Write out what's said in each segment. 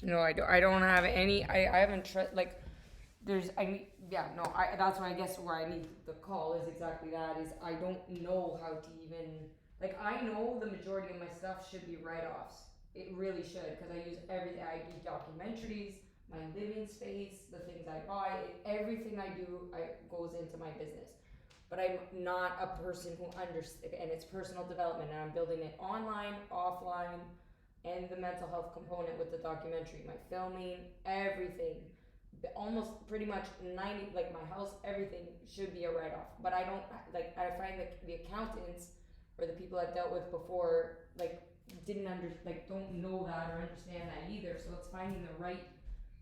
No, I don't have any. I haven't like. There's yeah, no, that's why I guess where I need the call is exactly that, is I don't know how to even, like, I know the majority of my stuff should be write-offs. It really should, because I use everything. I do documentaries, my living space, the things I buy, everything I do goes into my business. But I'm not a person who understands, and it's personal development, and I'm building it online, offline, and the mental health component with the documentary, my filming, everything, almost pretty much 90, like my house, everything should be a write-off. But I don't, like, I find that the accountants or the people I've dealt with before, like, didn't don't know that or understand that either. So it's finding the right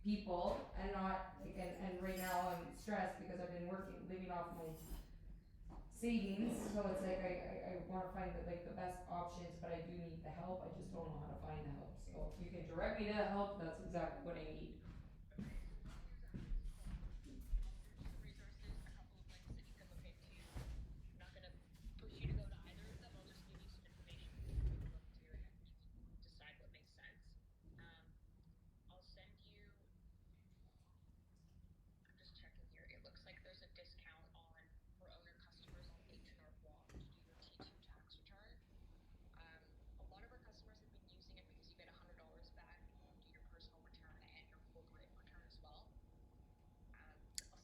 people, and not like, and right now I'm stressed because I've been living off my savings. So it's like I want to find the best options, but I do need the help. I just don't know how to find the help. So if you can direct me to the help, that's exactly what I need.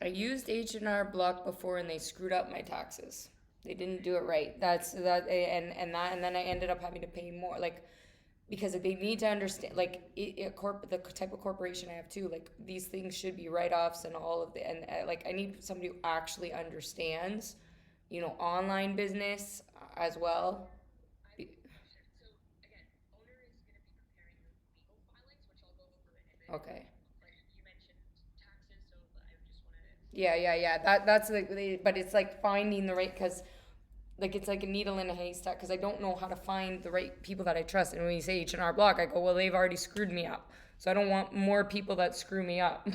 I used H&R Block before and they screwed up my taxes. They didn't do it right. That's that and then I ended up having to pay more, like, because they need to understand, like, the type of corporation I have too, like, these things should be write-offs and all of the, and like, I need somebody who actually understands, online business as well. Okay. Yeah. That's like, but it's like finding the right, because like it's like a needle in a haystack, because I don't know how to find the right people that I trust. And when you say H&R Block, I go, well, they've already screwed me up, so I don't want more people that screw me up.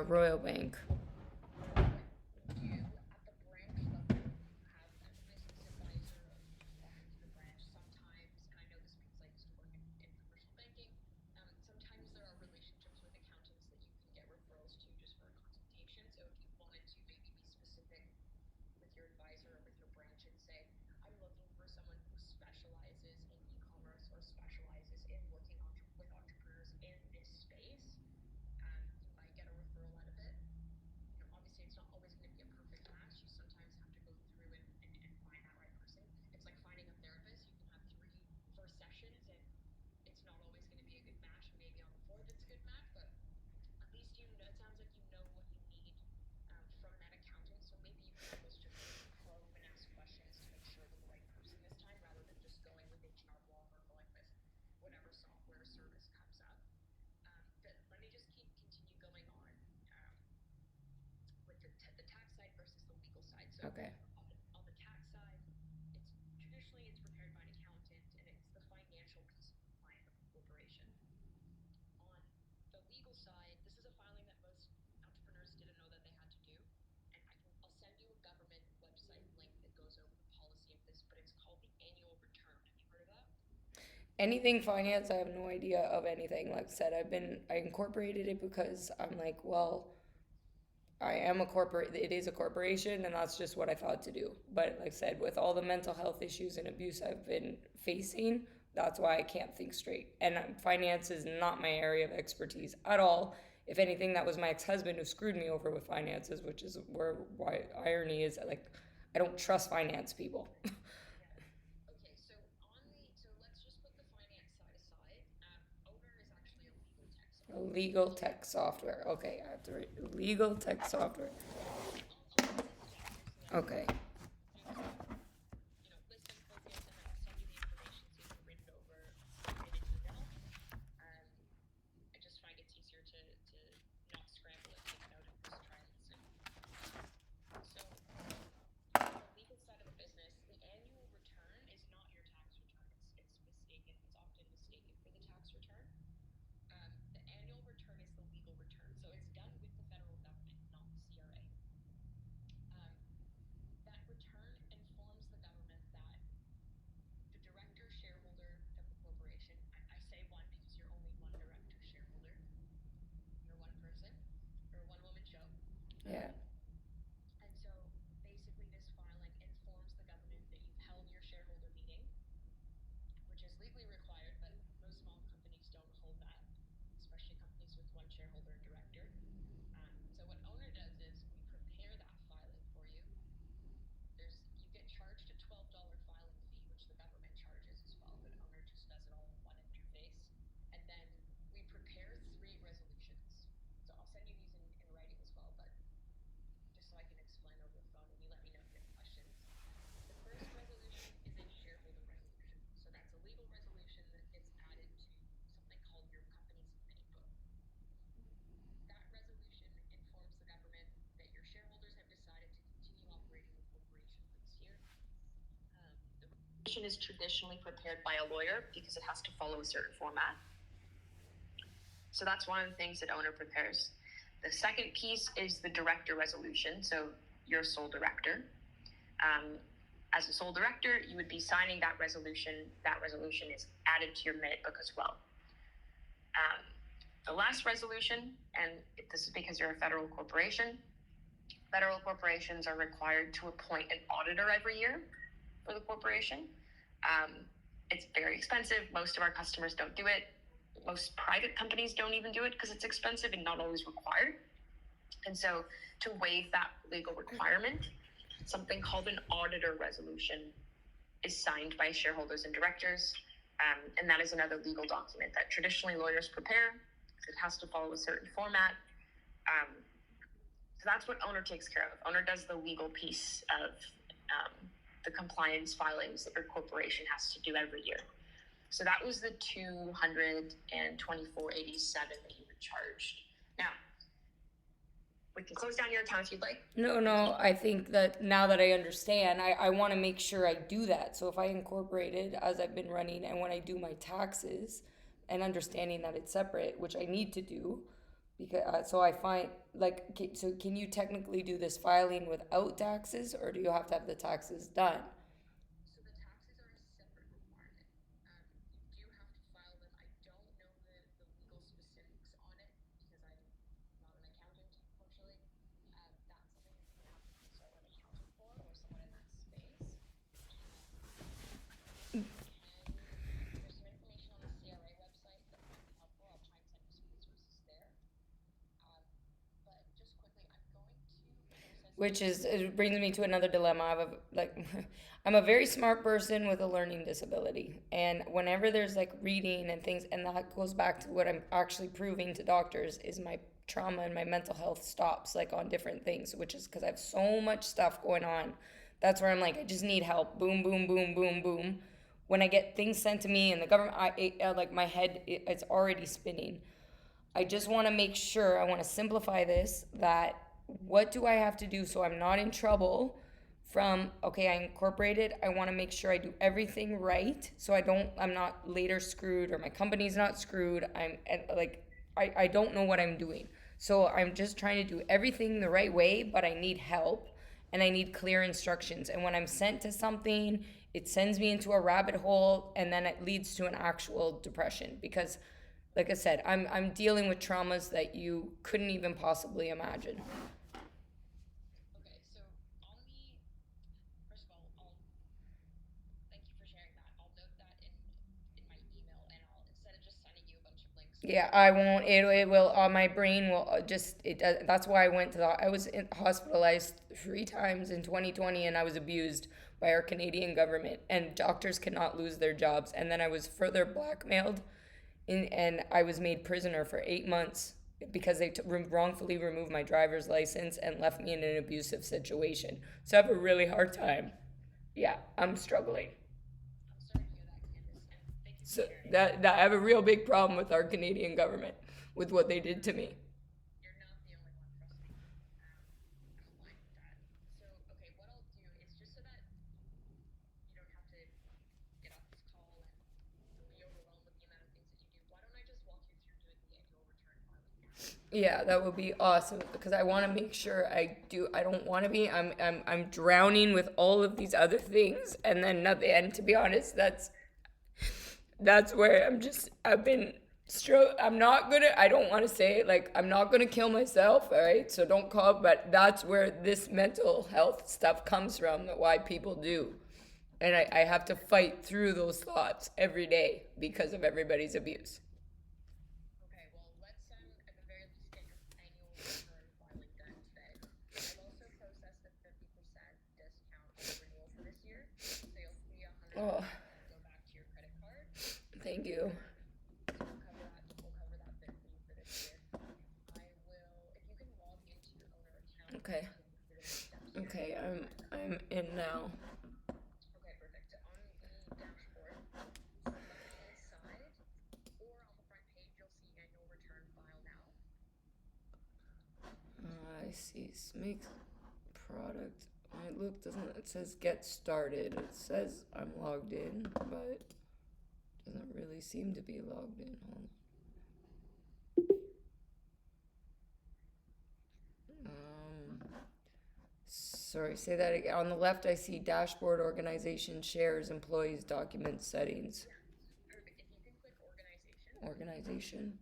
Royal Bank. Okay. Anything finance, I have no idea of anything. Like I said, I incorporated it because I'm like, well, I am a corporate, it is a corporation, and that's just what I thought to do. But like I said, with all the mental health issues and abuse I've been facing, that's why I can't think straight. And finance is not my area of expertise at all. If anything, that was my ex-husband who screwed me over with finances, which is where why irony is, like, I don't trust finance people. Legal tech software. Okay, I have to read legal tech software. Okay. is traditionally prepared by a lawyer because it has to follow a certain format. So that's one of the things that owner prepares. The second piece is the director resolution. So you're a sole director. As a sole director, you would be signing that resolution. That resolution is added to your minute book as well. The last resolution, and this is because you're a federal corporation, federal corporations are required to appoint an auditor every year for the corporation. It's very expensive. Most of our customers don't do it. Most private companies don't even do it because it's expensive and not always required. And so to waive that legal requirement, something called an auditor resolution is signed by shareholders and directors. And that is another legal document that traditionally lawyers prepare. It has to follow a certain format. So that's what owner takes care of. Owner does the legal piece of the compliance filings that your corporation has to do every year. So that was the $224.87 that you were charged. Now, we can close down your account if you'd like. No, I think that now that I understand, I want to make sure I do that. So if I incorporate it as I've been running, and when I do my taxes and understanding that it's separate, which I need to do, because so I find like, so can you technically do this filing without taxes, or do you have to have the taxes done? So the taxes are a separate requirement. You do have to file them. I don't know the legal specifics on it because I'm not an accountant, unfortunately. That's something that you have to consult an accountant for or someone in that space. There's some information on the CRA website that might be helpful. I'll try and send you some resources there. But just quickly, I'm going to process. Which is, it brings me to another dilemma. I have a, like, I'm a very smart person with a learning disability, and whenever there's like reading and things, and that goes back to what I'm actually proving to doctors is my trauma and my mental health stops like on different things, which is because I have so much stuff going on. That's where I'm like, I just need help. Boom, boom, boom, boom, boom. When I get things sent to me and the government, like my head, it's already spinning. I just want to make sure, I want to simplify this, that what do I have to do so I'm not in trouble from, okay, I incorporated, I want to make sure I do everything right so I'm not later screwed or my company's not screwed. I don't know what I'm doing. So I'm just trying to do everything the right way, but I need help and I need clear instructions. And when I'm sent to something, it sends me into a rabbit hole and then it leads to an actual depression because like I said, I'm dealing with traumas that you couldn't even possibly imagine. Okay, so on the first of all, I'll thank you for sharing that. I'll note that in my email, and I'll instead of just sending you a bunch of links. Yeah, I won't. It will. My brain will just. It. That's why I went to the. I was hospitalized 3 times in 2020, and I was abused by our Canadian government. And doctors cannot lose their jobs. And then I was further blackmailed, and I was made prisoner for 8 months because they wrongfully removed my driver's license and left me in an abusive situation. So I have a really hard time. Yeah, I'm struggling. I'm sorry to hear that, Candace, and thank you for So sharing. that I have a real big problem with our Canadian government with what they did to me. You're not the only one, trust me. I'm fine with that. So, okay, what I'll do is just so that you don't have to get off this call and be overwhelmed with the amount of things that you do, why don't I just walk you through doing the annual return filing now? Yeah, that would be awesome because I want to make sure I do. I don't want to be. I'm drowning with all of these other things, and then nothing. And to be honest, that's where I've been I'm not gonna, I don't want to say it, like, I'm not gonna kill myself, all right? So don't call, but that's where this mental health stuff comes from, that why people do. And I have to fight through those thoughts every day because of everybody's abuse. Okay, well, let's at the very least get your annual return filing done today. I've also processed a 50% discount on the renewal for this year, so you'll see Oh, $100 go back to your credit card. thank you. So we'll cover that bit for you for this year. I will, if you can log into your owner account, Okay. we can do the next steps here. Okay, I'm in now. Okay, perfect. On the dashboard, on the left-hand side, or on the front page, you'll see annual return file now. I see. Make product I look, doesn't it says get started? It says I'm logged in, but doesn't really seem to be logged in. Hold on. Sorry, say that again. On the left, I see dashboard, organization, shares, employees, documents, settings. Perfect. If you can click organization, Organization.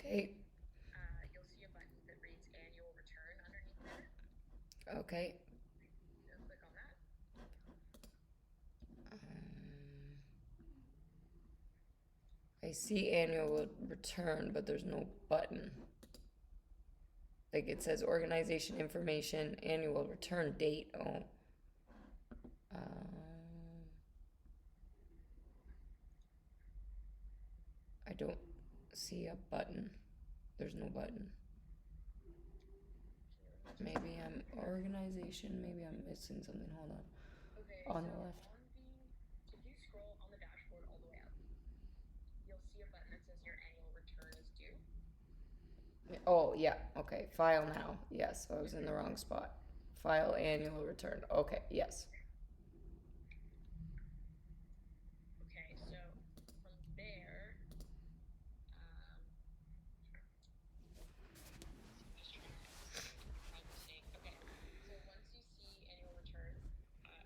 Okay. you'll see a button that reads annual return underneath there. Okay. So click on that. I see annual return, but there's no button. Like it says organization information, annual return date. Oh. I don't see a button. There's no button. Maybe I'm organization. Maybe I'm missing something. Hold on. Okay. On so the left. if you scroll on the dashboard all the way up, you'll see a button that says your annual return is due. Oh, yeah. Okay. File now. Yes. I was in the wrong spot. File annual return. Okay. Yes. Okay, so from there, just trying to find the thing. Okay, so once you see annual return,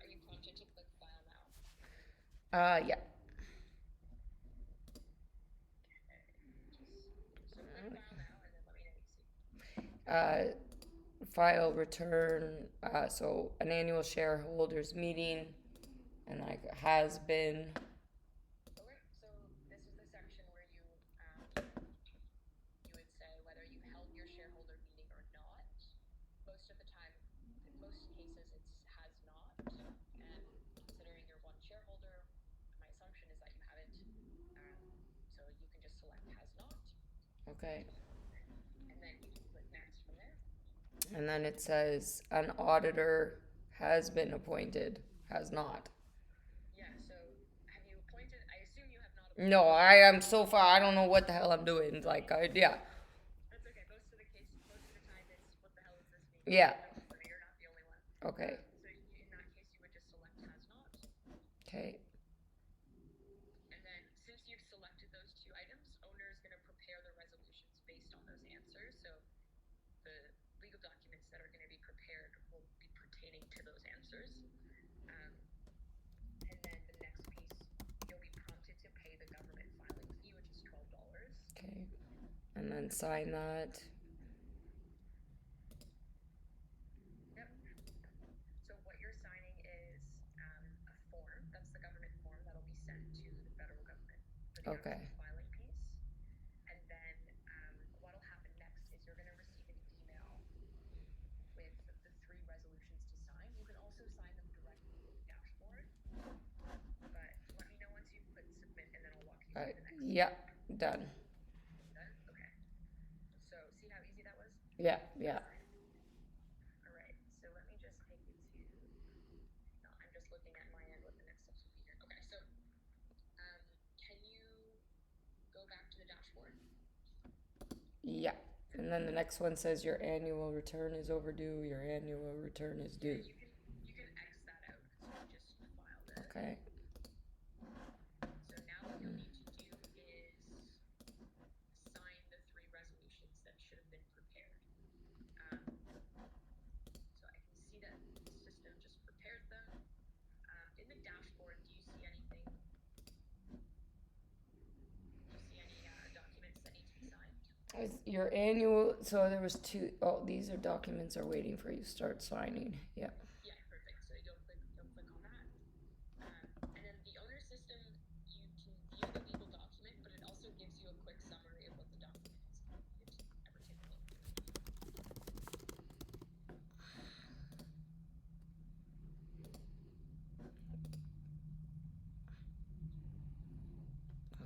are you prompted to click file now? Yeah. So click file now and then let me know what you see. File return. So an annual shareholders meeting, and like has been. Okay, so this is the section where you would say whether you held your shareholder meeting or not. Most of the time, in most cases, it has not. And considering you're one shareholder, my assumption is that you haven't. So you can just select has not. Okay. And then you can click next from there. And then it says an auditor has been appointed, has not. Yeah, so have you appointed? I assume you have not appointed. No, I am so far. I don't know what the hell I'm doing. Like, yeah. That's okay. Most of the time, it's what the hell is this mean? Yeah. You're not the only one. Okay. So in that case, you would just select has not. Okay. And then since you've selected those two items, owner is going to prepare the resolutions based on those answers. So the legal documents that are going to be prepared will be pertaining to those answers. And then the next piece, you'll be prompted to pay the government filing fee, which is $12. Okay. And then sign that. Yep. So what you're signing is a form. That's the government form that'll be sent to the federal government for the Okay. actual filing piece. And then what'll happen next is you're going to receive an email with the 3 resolutions to sign. You can also sign them directly with the dashboard. But let me know once you click submit, and then I'll walk you through the next step. Yeah. Done. Done? Okay. So see how easy that was? Yeah. Yeah. All right. So let me just take you to. No, I'm just looking at my end what the next steps will be here. Okay. So can you go back to the dashboard? Yeah. And then the next one says your annual return is overdue. Your annual return is due. You can X that out because you just filed it. Okay. So now what you'll need to do is sign the 3 resolutions that should have been prepared. So I can see that the system just prepared them. In the dashboard, do you see anything? Do you see any documents that need to be signed? Your annual. So there was 2. Oh, these are documents are waiting for you to start signing. Yeah. Yeah, perfect. So you'll click on that. And then the owner system, you can view the legal document, but it also gives you a quick summary of what the document is. If you ever take a look.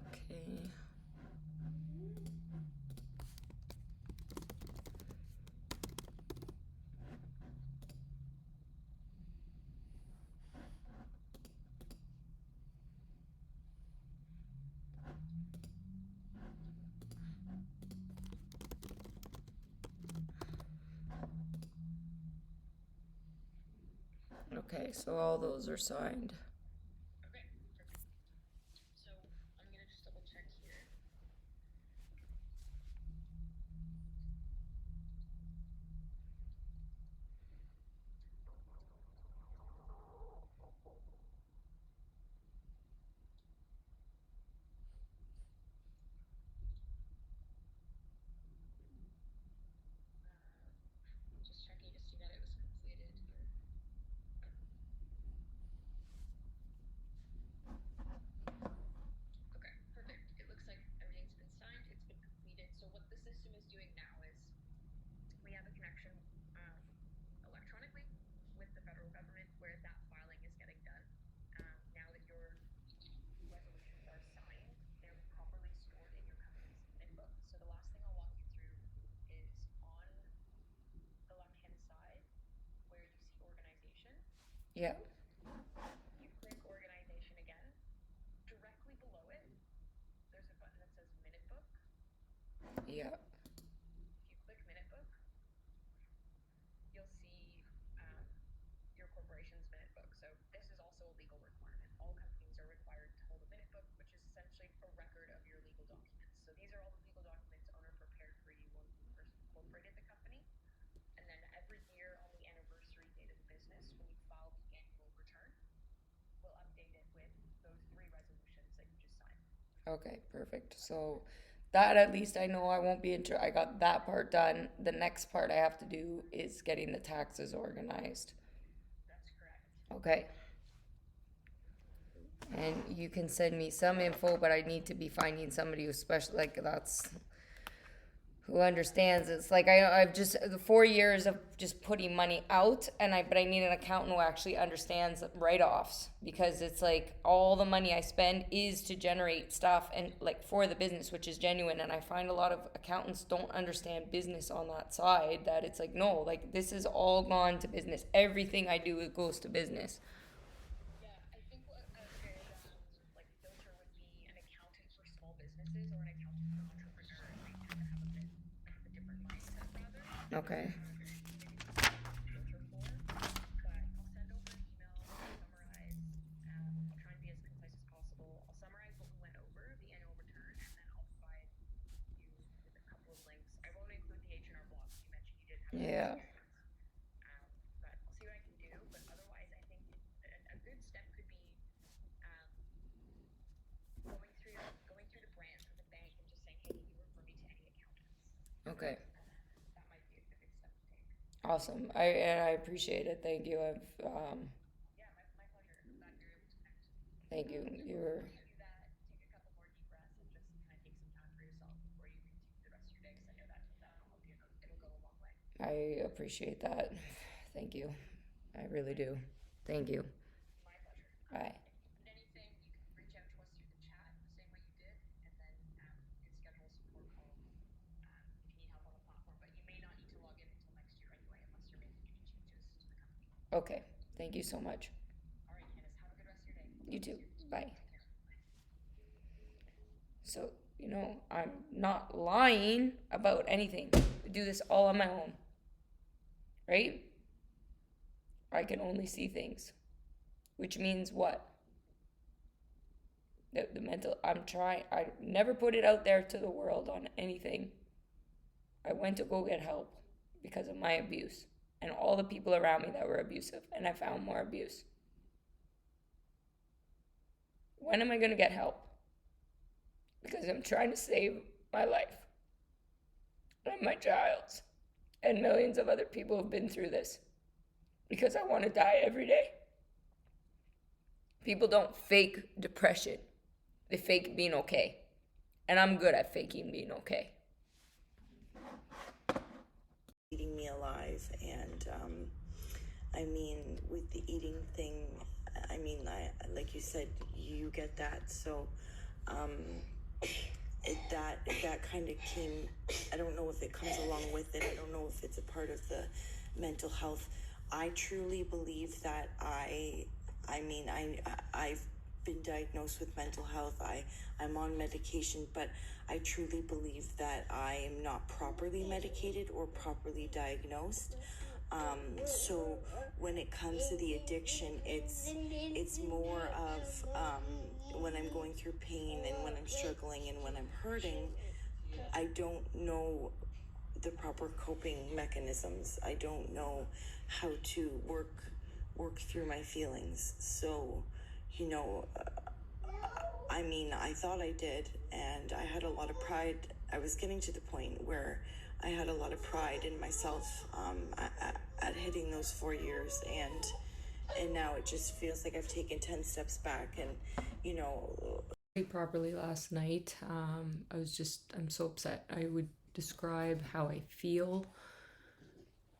Okay. Okay, so all those are signed. Okay, perfect. So I'm gonna just double check here. Just checking to see that it was completed here. Okay, perfect. It looks like everything's been signed, it's been completed. So what the system is doing now is we have a connection electronically with the federal government where that filing is getting done. Now that your resolutions are signed, they're properly stored in your company's minute book. So the last thing I'll walk you through is on the left-hand side where you see organization. Yeah. You click organization again. Directly below it, there's a button that says minute book. Yeah. If you click minute book, you'll see your corporation's minute book. So this is also a legal requirement. All companies are required to hold a minute book, which is essentially a record of your legal documents. So these are all the legal documents owner prepared for you when you first incorporated the company. And then every year on the anniversary date of the business, when you file the annual return, we'll update it with those 3 resolutions that you just signed. Okay, perfect. So that at least I know I won't be I got that part done. The next part I have to do is getting the taxes organized. That's correct. Okay. And you can send me some info, but I need to be finding somebody who's special, like who understands. It's like I've just the 4 years of just putting money out, but I need an accountant who actually understands write-offs, because it's like all the money I spend is to generate stuff and like for the business, which is genuine. And I find a lot of accountants don't understand business on that side. That it's like, no, like this is all gone to business. Everything I do, it goes to business. Yeah, I think what a good like filter would be an accountant for small businesses or an accountant for entrepreneurs. They tend to have a bit of a different mindset rather. Okay. Maybe not filter for, but I'll send over an email, summarize. I'll try and be as concise as possible. I'll summarize what we went over, the annual return, and then I'll provide you with a couple of links. I won't include the H&R Block. You mentioned you did have Yeah. but I'll see what I can do. But otherwise, I think a good step could be going through the branch with the bank and just saying, hey, can you refer me to any accountants? Okay. That might be a good step to take. Awesome. I appreciate it. Thank you. Yeah, my pleasure. I'm glad you're able to connect. Thank you. You're. While you do that, take a couple more deep breaths and just kind of take some time for yourself before you continue the rest of your day, because I know that'll help you. It'll go a long way. I appreciate that. Thank you. I really do. Thank you. My pleasure. Bye. If you need anything, you can reach out to us through the chat the same way you did, and then you can schedule a support call if you need help on the platform. But you may not need to log in until next year anyway, unless you're making any changes to the company. Okay. Thank you so much. All right, Candace, have a good rest of your day. You too. Bye. So, I'm not lying about anything. I do this all on my own. Right? I can only see things. Which means what? The mental, I never put it out there to the world on anything. I went to go get help because of my abuse and all the people around me that were abusive, and I found more abuse. When am I going to get help? Because I'm trying to save my life and my child's, and millions of other people have been through this, because I want to die every day. People don't fake depression. They fake being okay. And I'm good at faking being okay. Eating me alive, and I mean, with the eating thing, I mean, like you said, you get that, so that kind of came. I don't know if it comes along with it. I don't know if it's a part of the mental health. I truly believe that I've been diagnosed with mental health. I'm on medication, but I truly believe that I am not properly medicated or properly diagnosed. So when it comes to the addiction, it's more of when I'm going through pain and when I'm struggling and when I'm hurting, I don't know the proper coping mechanisms. I don't know how to work through my feelings. So, I thought I did, and I had a lot of pride. I was getting to the point where I had a lot of pride in myself at hitting those 4 years, and now it just feels like I've taken 10 steps back, and properly last night. I'm so upset. I would describe how I feel,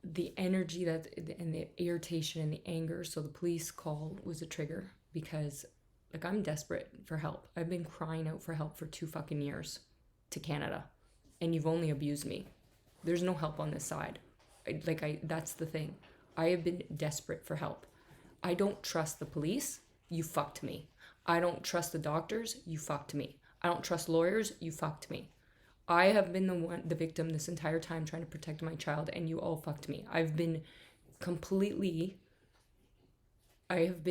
the energy and the irritation and the anger. So the police call was a trigger because I'm desperate for help. I've been crying out for help for 2 fucking years to Canada, and you've only abused me. There's no help on this side. That's the thing. I have been desperate for help. I don't trust the police. You fucked me. I don't trust the doctors. You fucked me. I don't trust lawyers. You fucked me. I have been the victim this entire time trying to protect my child, and you all fucked me. I have been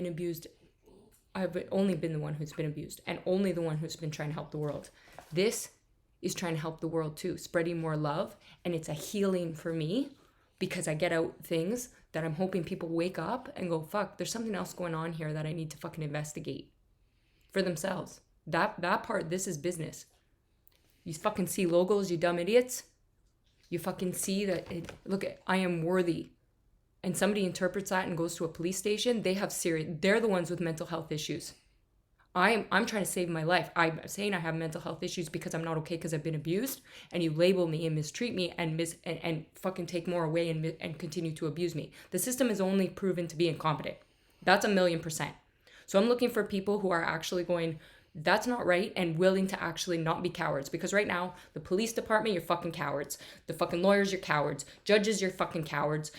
abused. I've only been the one who's been abused, and only the one who's been trying to help the world. This is trying to help the world too, spreading more love, and it's a healing for me because I get out things that I'm hoping people wake up and go, fuck, there's something else going on here that I need to fucking investigate for themselves. That part, this is business. You fucking see logos, you dumb idiots. You fucking see that, I am worthy. And somebody interprets that and goes to a police station, they're the ones with mental health issues. I'm trying to save my life. I'm saying I have mental health issues because I'm not okay because I've been abused, and you label me and mistreat me and fucking take more away and continue to abuse me. The system is only proven to be incompetent. That's 1,000,000%. So I'm looking for people who are actually going, that's not right, and willing to actually not be cowards. Because right now, the police department, you're fucking cowards. The fucking lawyers, you're cowards. Judges, you're fucking cowards.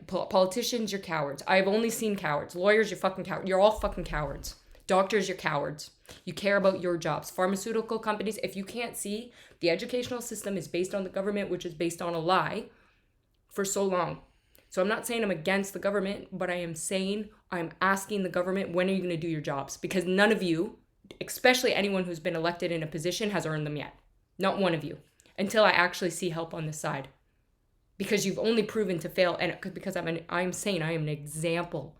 Politicians, you're cowards. I've only seen cowards. Lawyers, you're fucking cowards. You're all fucking cowards. Doctors, you're cowards. You care about your jobs. Pharmaceutical companies, if you can't see, the educational system is based on the government, which is based on a lie for so long. So I'm not saying I'm against the government, but I am saying I'm asking the government, when are you going to do your jobs? Because none of you, especially anyone who's been elected in a position, has earned them yet. Not one of you. Until I actually see help on this side. Because you've only proven to fail, and because I'm saying I am an example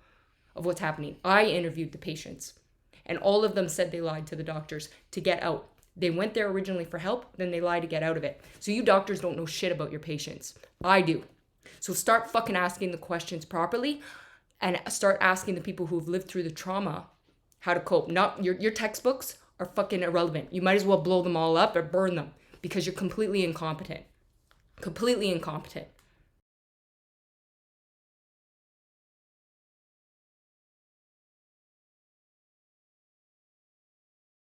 of what's happening. I interviewed the patients, and all of them said they lied to the doctors to get out. They went there originally for help, then they lied to get out of it. So you doctors don't know shit about your patients. I do. So start fucking asking the questions properly, and start asking the people who've lived through the trauma how to cope. Not your textbooks are fucking irrelevant. You might as well blow them all up or burn them because you're completely incompetent. Completely incompetent.